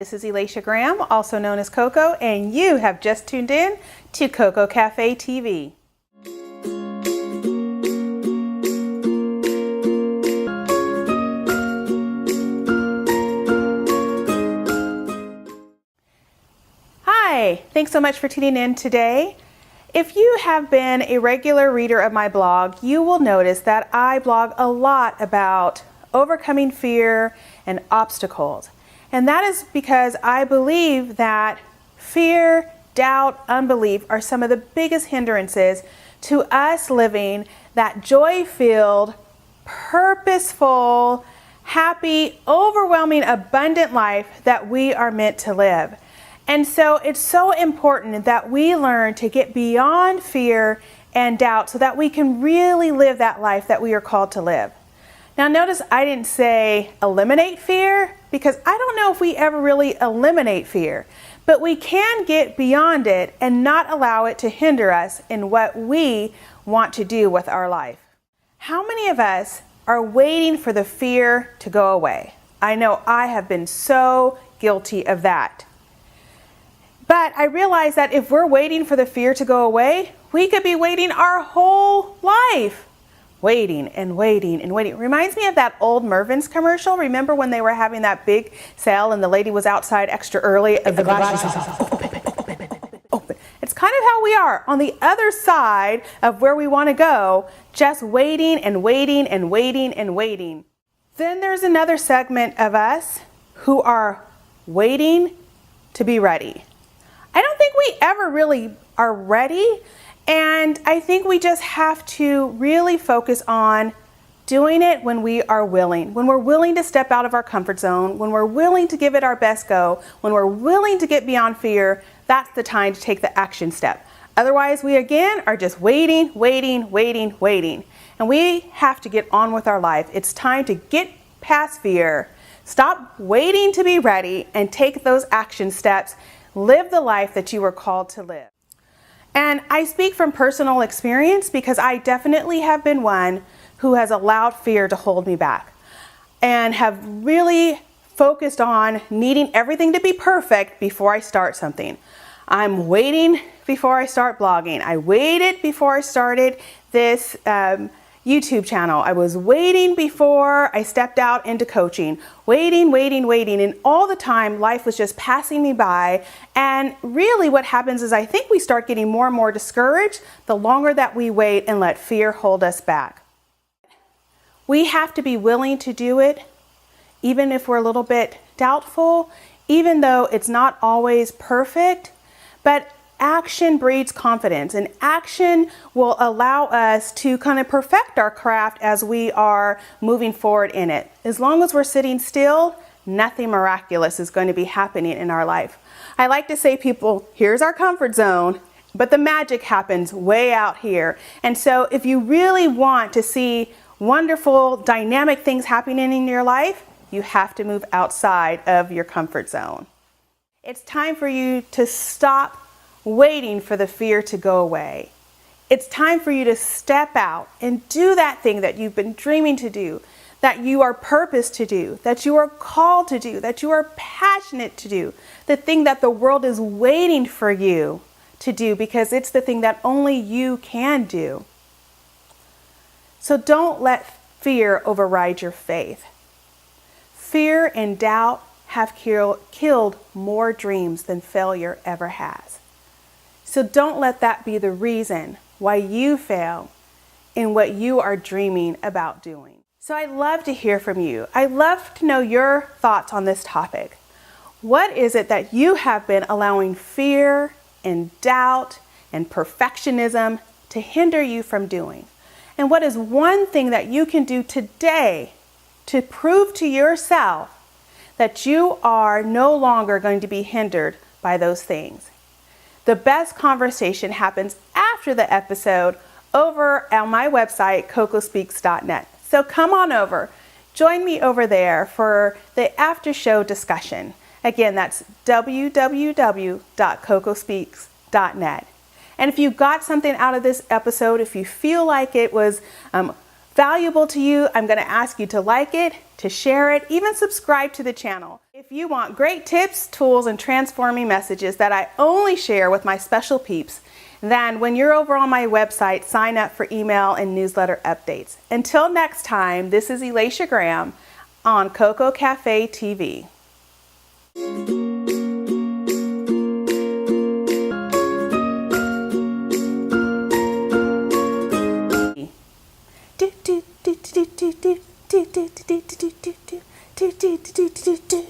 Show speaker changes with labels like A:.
A: This is Elisha Graham, also known as CoCo, and you have just tuned in to CoCo Cafe TV. Hi, thanks so much for tuning in today. If you have been a regular reader of my blog, you will notice that I blog a lot about overcoming fear and obstacles. And that is because I believe that fear, doubt, unbelief are some of the biggest hindrances to us living that joy-filled, purposeful, happy, overwhelming, abundant life that we are meant to live. And so it's so important that we learn to get beyond fear and doubt so that we can really live that life that we are called to live. Now notice I didn't say eliminate fear, because I don't know if we ever really eliminate fear, but we can get beyond it and not allow it to hinder us in what we want to do with our life. How many of us are waiting for the fear to go away? I know I have been so guilty of that. But I realize that if we're waiting for the fear to go away, we could be waiting our whole life. Waiting and waiting and waiting. Reminds me of that old Mervyn's commercial. Remember when they were having that big sale and the lady was outside extra early? The glass was open. It's kind of how we are on the other side of where we want to go, just waiting and waiting and waiting and waiting. Then there's another segment of us who are waiting to be ready. I don't think we ever really are ready. And I think we just have to really focus on doing it when we are willing. When we're willing to step out of our comfort zone, when we're willing to give it our best go, when we're willing to get beyond fear, that's the time to take the action step. Otherwise, we again are just waiting. And we have to get on with our life. It's time to get past fear. Stop waiting to be ready and take those action steps. Live the life that you were called to live. And I speak from personal experience because I definitely have been one who has allowed fear to hold me back and have really focused on needing everything to be perfect before I start something. I'm waiting before I start blogging. I waited before I started this YouTube channel. I was waiting before I stepped out into coaching, waiting. And all the time life was just passing me by. And really what happens is I think we start getting more and more discouraged the longer that we wait and let fear hold us back. We have to be willing to do it, even if we're a little bit doubtful, even though it's not always perfect, but action breeds confidence, and action will allow us to kind of perfect our craft as we are moving forward in it. As long as we're sitting still, nothing miraculous is going to be happening in our life. I like to say, people, here's our comfort zone, but the magic happens way out here. And so if you really want to see wonderful, dynamic things happening in your life, you have to move outside of your comfort zone. It's time for you to stop waiting for the fear to go away. It's time for you to step out and do that thing that you've been dreaming to do, that you are purposed to do, that you are called to do, that you are passionate to do, the thing that the world is waiting for you to do because it's the thing that only you can do. So don't let fear override your faith. Fear and doubt have killed more dreams than failure ever has. So don't let that be the reason why you fail in what you are dreaming about doing. So I'd love to hear from you. I'd love to know your thoughts on this topic. What is it that you have been allowing fear and doubt and perfectionism to hinder you from doing? And what is one thing that you can do today to prove to yourself that you are no longer going to be hindered by those things? The best conversation happens after the episode over on my website, cocospeaks.net. So come on over. Join me over there for the after show discussion. Again, that's www.cocospeaks.net. And if you got something out of this episode, if you feel like it was valuable to you, I'm going to ask you to like it, to share it, even subscribe to the channel. If you want great tips, tools, and transforming messages that I only share with my special peeps, then when you're over on my website, sign up for email and newsletter updates. Until next time, this is Elisha Graham on CoCo Cafe TV. Do do do do do do do do do do do do do do do do do do.